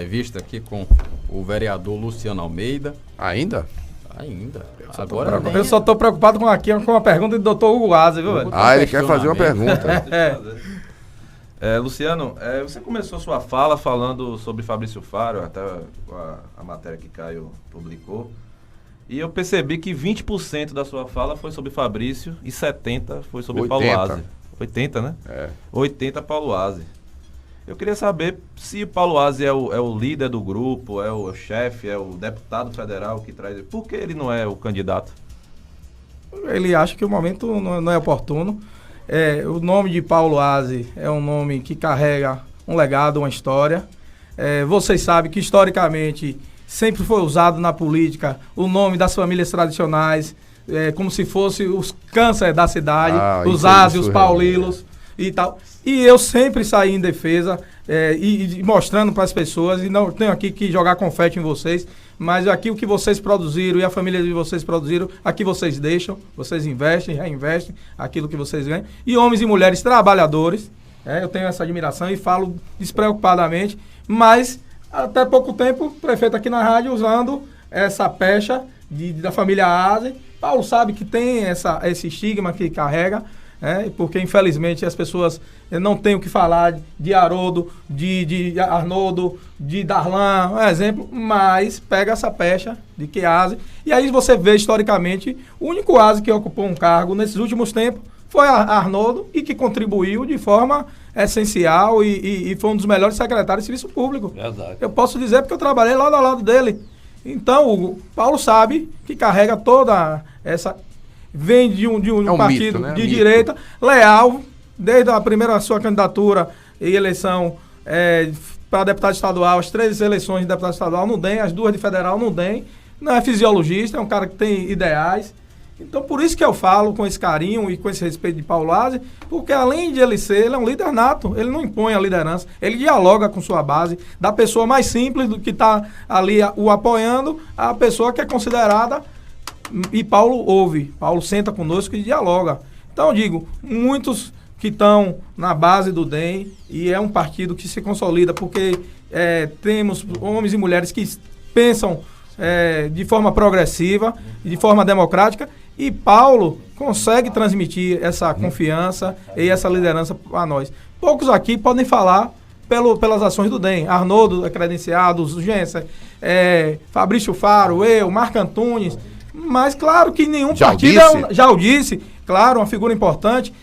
Entrevista aqui com o vereador Luciano Almeida. Ainda? Ainda. Eu só estou preocupado com a pergunta do doutor Hugo Aze, viu, velho? Ele quer fazer uma pergunta. Luciano, você começou sua fala falando sobre Fabrício Faro, até a matéria que Caio publicou. E eu percebi que 20% da sua fala foi sobre Fabrício e 70% foi sobre 80. Paulo Aze. 80, né? 80 Paulo Aze. Eu queria saber se o Paulo Aze é o líder do grupo, é o chefe, é o deputado federal que traz... Por que ele não é o candidato? Ele acha que o momento não é oportuno. O nome de Paulo Aze é um nome que carrega um legado, uma história. Vocês sabem que historicamente sempre foi usado na política o nome das famílias tradicionais, como se fosse os câncer da cidade, os Aze, os Paulilos e tal. E eu sempre saí em defesa e mostrando para as pessoas, e não tenho aqui que jogar confete em vocês, mas aqui o que vocês produziram e a família de vocês produziram, aqui vocês deixam, vocês investem, reinvestem aquilo que vocês ganham. E homens e mulheres trabalhadores, eu tenho essa admiração e falo despreocupadamente, mas até pouco tempo o prefeito aqui na rádio usando essa pecha da família Aze. Paulo sabe que tem esse estigma que carrega, porque infelizmente as pessoas não têm o que falar de Haroldo, de Arnoldo, de Darlan, um exemplo, mas pega essa pecha de que Aze, e aí você vê historicamente, o único Aze que ocupou um cargo nesses últimos tempos foi Arnoldo, e que contribuiu de forma essencial e foi um dos melhores secretários de serviço público. Verdade. Eu posso dizer porque eu trabalhei lado a lado dele. Então, o Paulo sabe que carrega toda essa... Vem de um partido mito, né? de direita, leal, desde a primeira sua candidatura e eleição para deputado estadual, as 3 eleições de deputado estadual no DEM, as 2 de federal no DEM, não é fisiologista, é um cara que tem ideais. Então, por isso que eu falo com esse carinho e com esse respeito de Paulo Aze, porque além de ele é um líder nato, ele não impõe a liderança, ele dialoga com sua base, da pessoa mais simples do que está ali o apoiando, a pessoa que é considerada... E Paulo ouve, Paulo senta conosco e dialoga. Então, eu digo, muitos que estão na base do DEM, e é um partido que se consolida, porque temos homens e mulheres que pensam de forma progressiva, de forma democrática, e Paulo consegue transmitir essa confiança e essa liderança para nós. Poucos aqui podem falar pelas ações do DEM. Arnoldo é credenciado, Gensen, Fabrício Faro, eu, Marco Antunes... Mas claro que nenhum partido já o disse, claro, uma figura importante.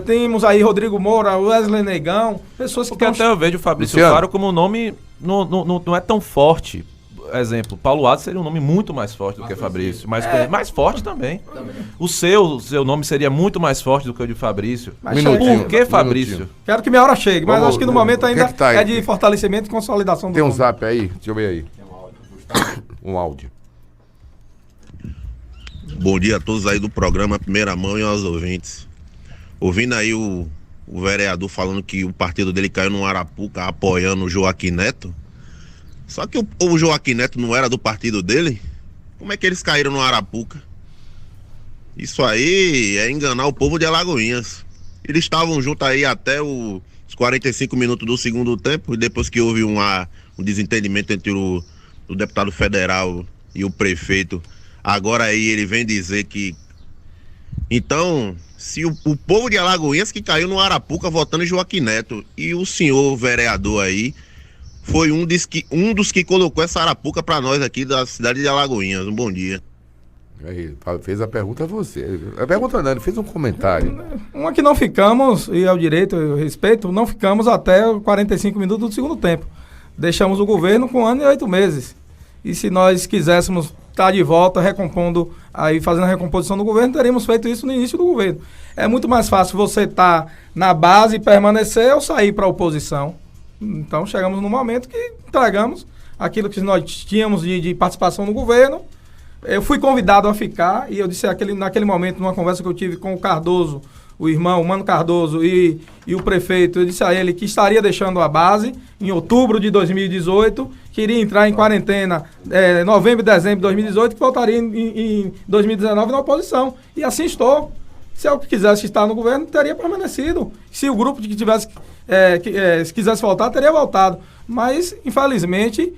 Temos aí Rodrigo Moura, Wesley Negão, pessoas que... Porque até eu vejo o Fabrício Faro como um nome não é tão forte. Exemplo, Paulo Aze seria um nome muito mais forte do que Fabrício. Mais forte também. O seu nome seria muito mais forte do que o de Fabrício. Por que Fabrício? Quero que minha hora chegue, mas acho que no momento ainda tá é de fortalecimento e consolidação do Tem um nome. zap aí? Deixa eu ver aí. Um áudio. Bom dia a todos aí do programa Primeira Mão e aos ouvintes. Ouvindo aí o vereador falando que o partido dele caiu no Arapuca apoiando o Joaquim Neto. Só que o Joaquim Neto não era do partido dele? Como é que eles caíram no Arapuca? Isso aí é enganar o povo de Alagoinhas. Eles estavam juntos aí até os 45 minutos do segundo tempo, e depois que houve um desentendimento entre o deputado federal e o prefeito. Agora aí ele vem dizer que... Então, se o povo de Alagoinhas que caiu no Arapuca votando em Joaquim Neto, e o senhor vereador aí foi um dos que colocou essa Arapuca para nós aqui da cidade de Alagoinhas. Um bom dia. Aí, fez a pergunta a você. A pergunta não, ele fez um comentário. Uma que não ficamos, e é o direito e o respeito, não ficamos até 45 minutos do segundo tempo. Deixamos o governo com 1 ano e 8 meses. E se nós quiséssemos estar de volta, recompondo, aí fazendo a recomposição do governo, teríamos feito isso no início do governo. É muito mais fácil você estar na base e permanecer ou sair para a oposição. Então, chegamos num momento que entregamos aquilo que nós tínhamos de participação no governo. Eu fui convidado a ficar, e eu disse naquele momento, numa conversa que eu tive com o Cardoso, o irmão, o Mano Cardoso e o prefeito, eu disse a ele que estaria deixando a base em outubro de 2018, que iria entrar em quarentena novembro e dezembro de 2018, que voltaria em 2019 na oposição. E assim estou. Se eu quisesse estar no governo, teria permanecido. Se o grupo que tivesse se quisesse voltar, teria voltado. Mas, infelizmente,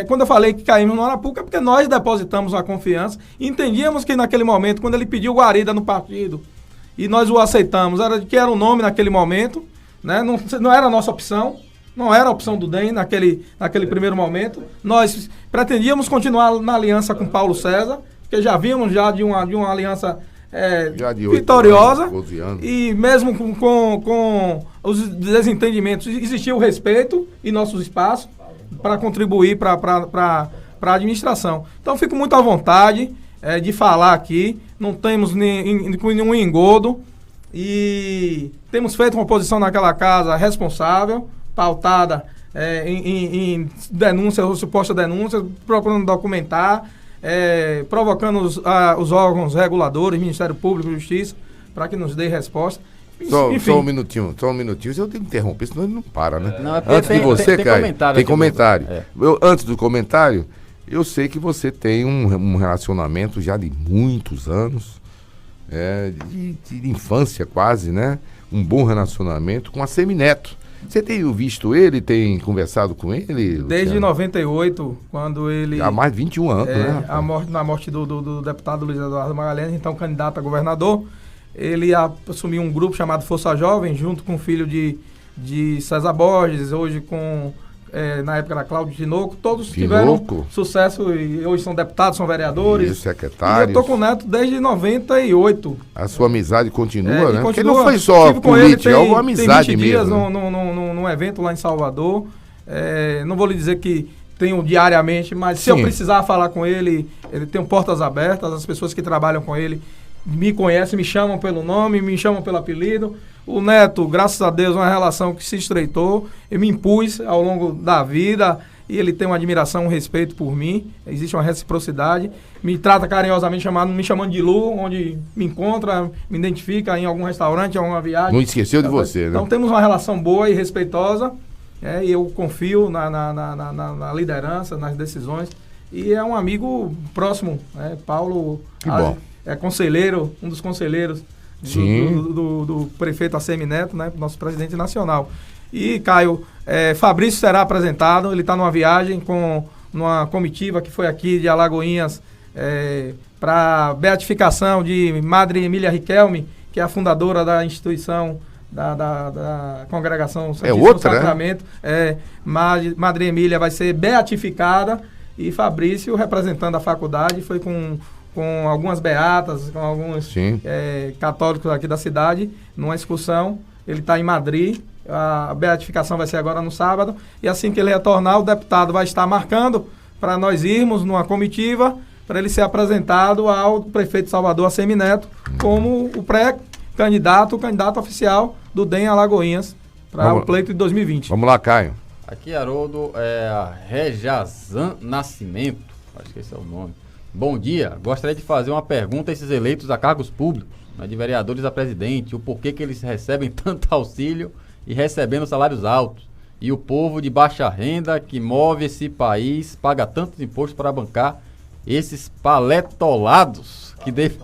quando eu falei que caímos no Arapuca, é porque nós depositamos a confiança e entendíamos que naquele momento, quando ele pediu guarida no partido, e nós o aceitamos, que era o nome naquele momento, né? Não era a nossa opção, não era a opção do DEM naquele primeiro momento. Nós pretendíamos continuar na aliança com Paulo César, porque já vimos de uma aliança vitoriosa, e mesmo com os desentendimentos, existia o respeito em nossos espaços para contribuir para a administração. Então, fico muito à vontade de falar aqui, não temos nenhum engodo e temos feito uma posição naquela casa responsável, pautada em denúncia, ou suposta denúncia, procurando documentar, provocando os órgãos reguladores, Ministério Público, Justiça, para que nos dê resposta. Só um minutinho. Se eu tenho que interromper, senão ele não para, né? Não, antes de você, Caio, tem comentário. Antes do comentário, eu sei que você tem um relacionamento já de muitos anos, de infância quase, né? Um bom relacionamento com a Semineto. Você tem visto ele, tem conversado com ele? Desde 98, quando ele... Há mais de 21 anos, né? Na morte do deputado Luiz Eduardo Magalhães, então candidato a governador, ele assumiu um grupo chamado Força Jovem, junto com o filho de César Borges, hoje na época da Cláudio Tinoco, todos tiveram sucesso e hoje são deputados, são vereadores. E secretários. E eu estou com o Neto desde 98. A sua amizade continua, né? Porque não foi só política, é uma amizade tem 20 mesmo. dias num evento lá em Salvador. Não vou lhe dizer que tenho diariamente, mas se eu precisar falar com ele tem portas abertas, as pessoas que trabalham com ele me conhecem, me chamam pelo nome, me chamam pelo apelido. O Neto, graças a Deus, é uma relação que se estreitou, eu me impus ao longo da vida e ele tem uma admiração, um respeito por mim, existe uma reciprocidade, me trata carinhosamente, me chamando de Lu, onde me encontra, me identifica em algum restaurante, em alguma viagem. Não esqueceu de você, né? Então temos uma relação boa e respeitosa, e eu confio na liderança, nas decisões, e é um amigo próximo, Paulo que bom. É conselheiro, um dos conselheiros do prefeito ACM Neto, né, nosso presidente nacional. E, Caio, Fabrício será apresentado, ele está numa viagem com uma comitiva que foi aqui de Alagoinhas para beatificação de Madre Emília Riquelme, que é a fundadora da instituição da Congregação Santíssimo Sacramento. Madre Emília vai ser beatificada e Fabrício, representando a faculdade, foi com algumas beatas, com alguns católicos aqui da cidade, numa excursão. Ele está em Madrid, a beatificação vai ser agora no sábado, e assim que ele retornar, o deputado vai estar marcando para nós irmos numa comitiva, para ele ser apresentado ao prefeito de Salvador, ACM Neto, como o pré-candidato, o candidato oficial do DEM Alagoinhas, para o pleito de 2020. Vamos lá, Caio. Aqui, Haroldo, a Rejazan Nascimento, acho que esse é o nome. Bom dia, gostaria de fazer uma pergunta a esses eleitos a cargos públicos, de vereadores a presidente, o porquê que eles recebem tanto auxílio e recebendo salários altos, e o povo de baixa renda que move esse país paga tantos impostos para bancar esses paletolados, que deve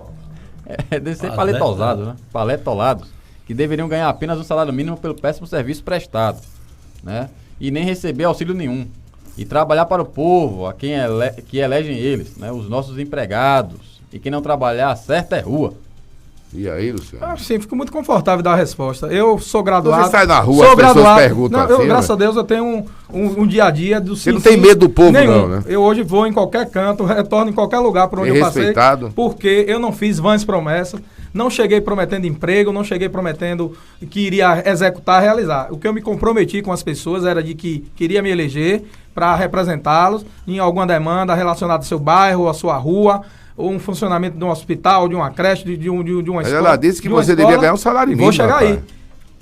ser paletosado, né? Paletolados, que deveriam ganhar apenas um salário mínimo pelo péssimo serviço prestado, né? E nem receber auxílio nenhum. E trabalhar para o povo, a quem que elegem eles, né? Os nossos empregados. E quem não trabalhar, certo é rua. E aí, Luciano? Sim, fico muito confortável dar a resposta. Eu sou graduado. Você sai na rua, as pessoas perguntam assim, graças a Deus eu tenho um dia a dia do Você não tem medo do povo, não, né? Eu hoje vou em qualquer canto, retorno em qualquer lugar por onde eu passei. Porque eu não fiz vãs promessas, não cheguei prometendo emprego, não cheguei prometendo que iria executar, realizar. O que eu me comprometi com as pessoas era de que queria me eleger para representá-los em alguma demanda relacionada ao seu bairro, à sua rua, ou um funcionamento de um hospital, de uma creche, de uma escola. Mas ela disse que você devia ganhar um salário mínimo. Vou chegar aí.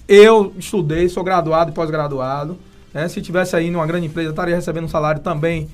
Eu estudei, sou graduado e pós-graduado. Se tivesse aí numa grande empresa, estaria recebendo um salário também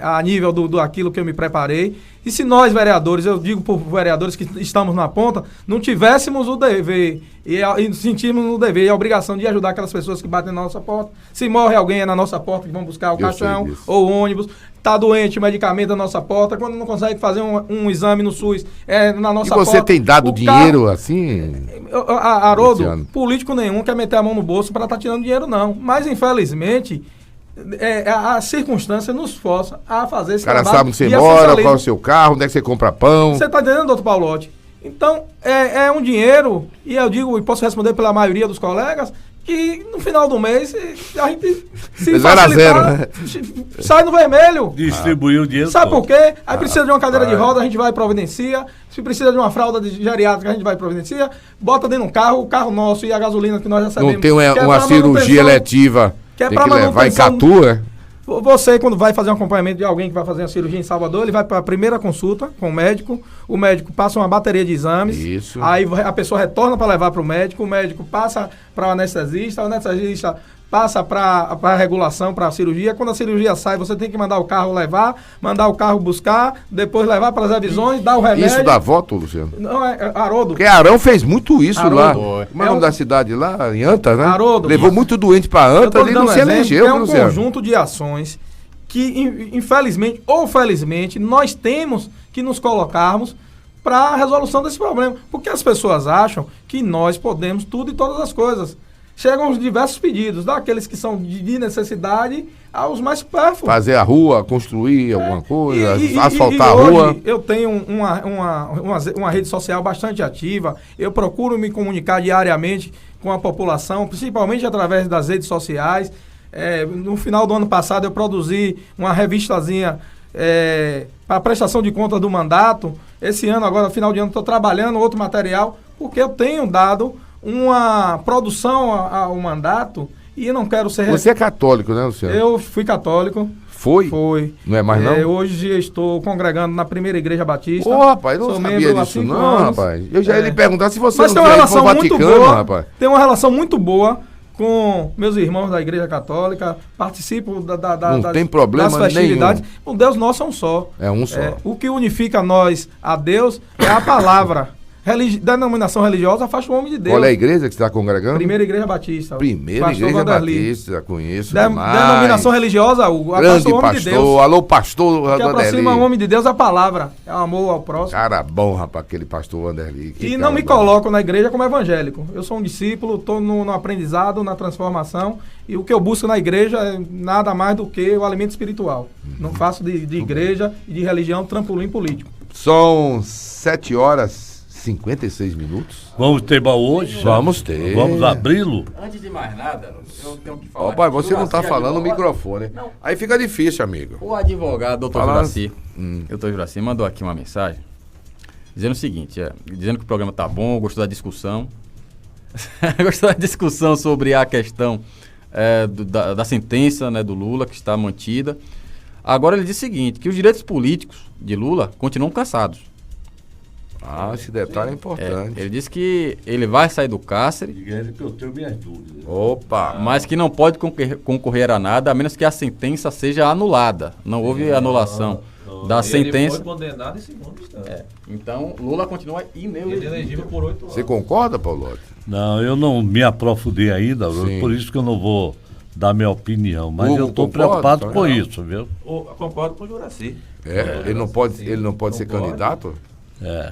a nível do aquilo que eu me preparei. E se nós, vereadores, eu digo por vereadores que estamos na ponta, não tivéssemos o dever e sentirmos o dever e a obrigação de ajudar aquelas pessoas que batem na nossa porta. Se morre alguém é na nossa porta que vão buscar o caixão ou o ônibus. Está doente, medicamento na nossa porta. Quando não consegue fazer um exame no SUS, é na nossa porta. E você tem dado dinheiro assim? Haroldo, político nenhum quer meter a mão no bolso para estar tirando dinheiro, não. Mas, infelizmente, a circunstância nos força a fazer esse trabalho. O cara sabe onde você mora, qual é o seu carro, onde é que você compra pão. Você está entendendo, doutor Paulotti? Então, é um dinheiro, e eu digo, e posso responder pela maioria dos colegas, que no final do mês a gente se facilitar, né? Sai no vermelho. Distribuiu o dinheiro. Sabe por quê? Aí precisa de uma cadeira de roda, a gente vai e providencia. Se precisa de uma fralda de geriátrica, a gente vai e providencia. Bota dentro de um carro, o carro nosso e a gasolina que nós recebemos. Não tem uma cirurgia eletiva. Tem que levar em Catu, né? Você, quando vai fazer um acompanhamento de alguém que vai fazer uma cirurgia em Salvador, ele vai para a primeira consulta com o médico passa uma bateria de exames, isso. Aí a pessoa retorna para levar para o médico passa para o anestesista passa para a regulação, para a cirurgia. Quando a cirurgia sai, você tem que mandar o carro levar, mandar o carro buscar, depois levar para as revisões, dar o remédio. Isso dá voto, Luciano? Não, é Haroldo. Porque Arão fez muito isso lá. Como é o nome da cidade lá? Em Antas, né? Haroldo. Levou muito doente para Antas e não se elegeu. É um conjunto de ações que, infelizmente ou felizmente, nós temos que nos colocarmos para a resolução desse problema. Porque as pessoas acham que nós podemos tudo e todas as coisas. Chegam os diversos pedidos, daqueles que são de necessidade aos mais supérfluos. Fazer a rua, construir alguma coisa, asfaltar a rua. Eu tenho uma rede social bastante ativa, eu procuro me comunicar diariamente com a população, principalmente através das redes sociais. No final do ano passado eu produzi uma revistazinha para prestação de contas do mandato. Esse ano, agora, no final de ano, estou trabalhando outro material, porque eu tenho dado uma produção ao mandato e eu não quero ser... Você é católico, né, Luciano? Eu fui católico. Foi? Foi. Não é mais não? Hoje eu estou congregando na Primeira Igreja Batista. Ô, rapaz, eu não sabia disso não, anos. Rapaz. Eu já ia lhe perguntar se você Mas não tem uma relação Vaticano, muito boa, rapaz. Tem uma relação muito boa com meus irmãos da Igreja Católica, participo não tem problema das festividades. Nenhum. O Deus nosso é um só. É um só. O que unifica nós a Deus é a palavra. Denominação religiosa afasta o homem de Deus. Qual é a igreja que você está congregando? Primeira Igreja Batista. Primeira Igreja Batista, conheço demais. Denominação religiosa, afasta o homem de Deus. Alô, pastor Vanderli. Que aproxima o homem de Deus a palavra, é o amor ao próximo. Cara bom, rapaz, aquele pastor Vanderli. E não me coloco na igreja como evangélico. Eu sou um discípulo, estou no aprendizado, na transformação, e o que eu busco na igreja é nada mais do que o alimento espiritual. Não faço de igreja e de religião trampolim político. São 7h56. Vamos ter baú hoje? Vamos ter. Vamos abri-lo? Antes de mais nada, eu tenho que falar. Ó, pai, você não está falando no microfone. Não. Aí fica difícil, amigo. O advogado, doutor Juraci, doutor Juraci, mandou aqui uma mensagem dizendo o seguinte, dizendo que o programa tá bom, gostou da discussão. Gostou da discussão sobre a questão da sentença, né, do Lula, que está mantida. Agora ele diz o seguinte, que os direitos políticos de Lula continuam cassados. Esse detalhe é importante. Ele disse que ele vai sair do cárcere. Diga ele que eu tenho minhas dúvidas. Opa! Mas que não pode concorrer a nada, a menos que a sentença seja anulada. Não houve anulação da sentença. Ele foi condenado em segunda instância. Então, Lula continua inelegível por 8 anos. Você concorda, Paulo? Não, eu não me aprofundei ainda, por isso que eu não vou dar minha opinião. Mas eu estou preocupado com isso, viu? Eu concordo com o Juraci. Ele não pode ser candidato?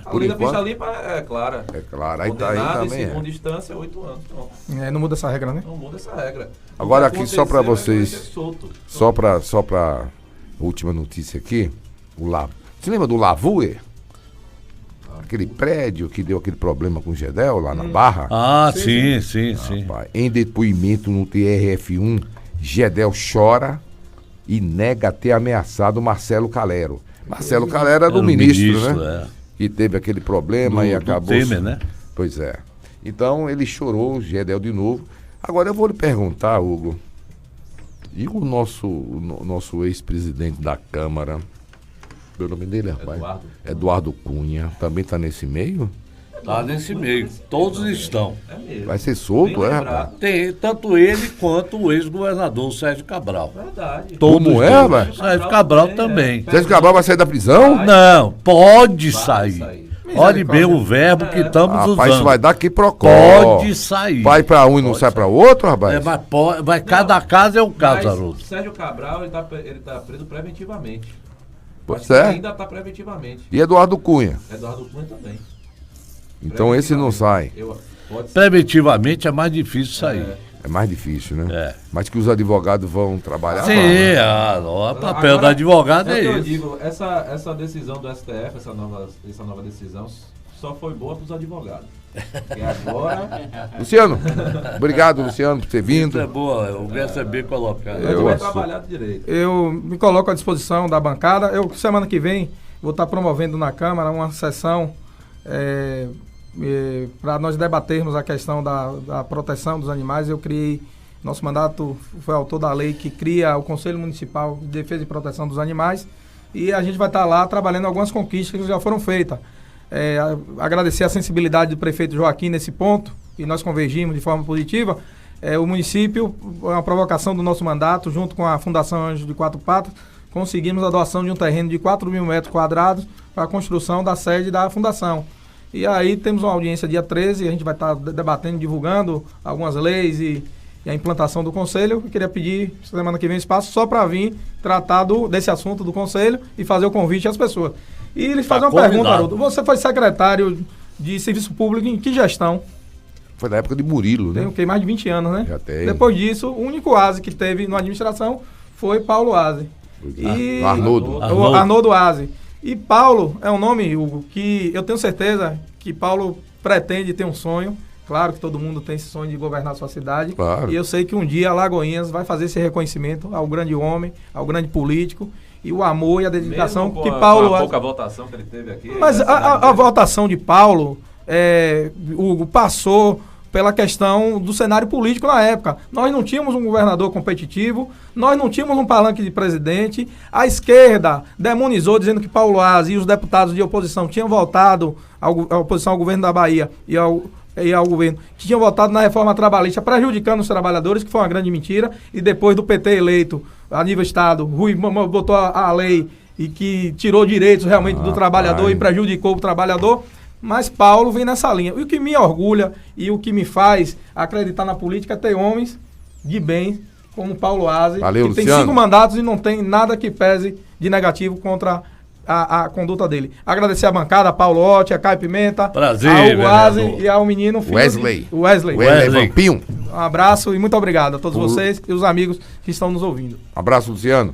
A lei da ficha limpa é clara. É clara. Aí também em segunda instância, 8 anos. Pronto. Não muda essa regra, né? Não muda essa regra. Agora aqui, só para vocês, só para última notícia aqui, você lembra do Lavue? Aquele prédio que deu aquele problema com o Gedel lá na Barra? Sim. Rapaz, em depoimento no TRF1, Gedel chora e nega ter ameaçado Marcelo Calero. Marcelo Calero era do ministro, né? Que teve aquele problema e acabou... Temer, né? Pois é. Então ele chorou, o Gedel de novo. Agora eu vou lhe perguntar, Hugo, e o nosso ex-presidente da Câmara, o nome dele, rapaz? Eduardo Cunha, também está nesse meio? Tá nesse meio. Todos estão. Vai ser solto, rapaz? Tem, tanto ele quanto o ex-governador Sérgio Cabral. Verdade. Como é, rapaz? Sérgio Cabral também. Sérgio Cabral vai sair da prisão? Não, pode sair. Olhe bem o verbo que estamos usando. Rapaz, isso vai dar que procó. Pode sair. Vai pra um e não sai pra outro, rapaz? Mas cada caso é um caso, Haroldo. Sérgio Cabral, ele tá preso preventivamente. Pois é. Ainda tá preventivamente. E Eduardo Cunha? Eduardo Cunha também. Então esse não sai. Preventivamente é mais difícil sair. É mais difícil, né? É. Mas que os advogados vão trabalhar. Sim, o papel do advogado é isso. Eu digo, essa decisão do STF, essa nova decisão, só foi boa para os advogados. Porque agora... Luciano, obrigado, Luciano, por ter vindo. Isso é boa, eu recebi colocado. Eu vai trabalhar direito. Eu me coloco à disposição da bancada. Eu, semana que vem, vou estar promovendo na Câmara uma sessão para nós debatermos a questão da proteção dos animais. Eu criei, nosso mandato foi autor da lei que cria o Conselho Municipal de Defesa e Proteção dos Animais, e a gente vai estar lá trabalhando algumas conquistas que já foram feitas. Agradecer a sensibilidade do prefeito Joaquim nesse ponto, e nós convergimos de forma positiva. O município, uma provocação do nosso mandato, junto com a Fundação Anjos de Quatro Patas, conseguimos a doação de um terreno de 4.000 metros quadrados para a construção da sede da fundação. E aí temos uma audiência dia 13, a gente vai estar debatendo, divulgando algumas leis e a implantação do conselho. Eu queria pedir, semana que vem, espaço só para vir tratar desse assunto do conselho e fazer o convite às pessoas. E eles fazem uma pergunta, Haroldo. Você foi secretário de Serviço Público em que gestão? Foi da época de Murilo, né? Tem o quê? Mais de 20 anos, né? Já tem. Depois disso, o único ASE que teve na administração foi Paulo ASE. E Arnoldo ASE. E Paulo é um nome, Hugo, que eu tenho certeza que Paulo pretende ter um sonho. Claro que todo mundo tem esse sonho de governar a sua cidade. Claro. E eu sei que um dia Alagoinhas vai fazer esse reconhecimento ao grande homem, ao grande político, e o amor e a dedicação mesmo que Paulo... Com a pouca votação que ele teve aqui... Mas a votação de Paulo, Hugo, passou pela questão do cenário político na época. Nós não tínhamos um governador competitivo, nós não tínhamos um palanque de presidente, a esquerda demonizou dizendo que Paulo ASE e os deputados de oposição tinham votado, a oposição ao governo da Bahia e ao governo, que tinham votado na reforma trabalhista, prejudicando os trabalhadores, que foi uma grande mentira, e depois do PT eleito a nível Estado, Rui botou a lei e que tirou direitos realmente do trabalhador e prejudicou o trabalhador. Mas Paulo vem nessa linha. E o que me orgulha e o que me faz acreditar na política é ter homens de bem, como Paulo ASE, que Luciano. tem 5 mandatos e não tem nada que pese de negativo contra a conduta dele. Agradecer a bancada, a Paulo Otti, a Caio Pimenta, prazer, ao ASE e ao menino Wesley. Wesley Vampinho. Um abraço e muito obrigado a todos vocês e os amigos que estão nos ouvindo. Um abraço, Luciano.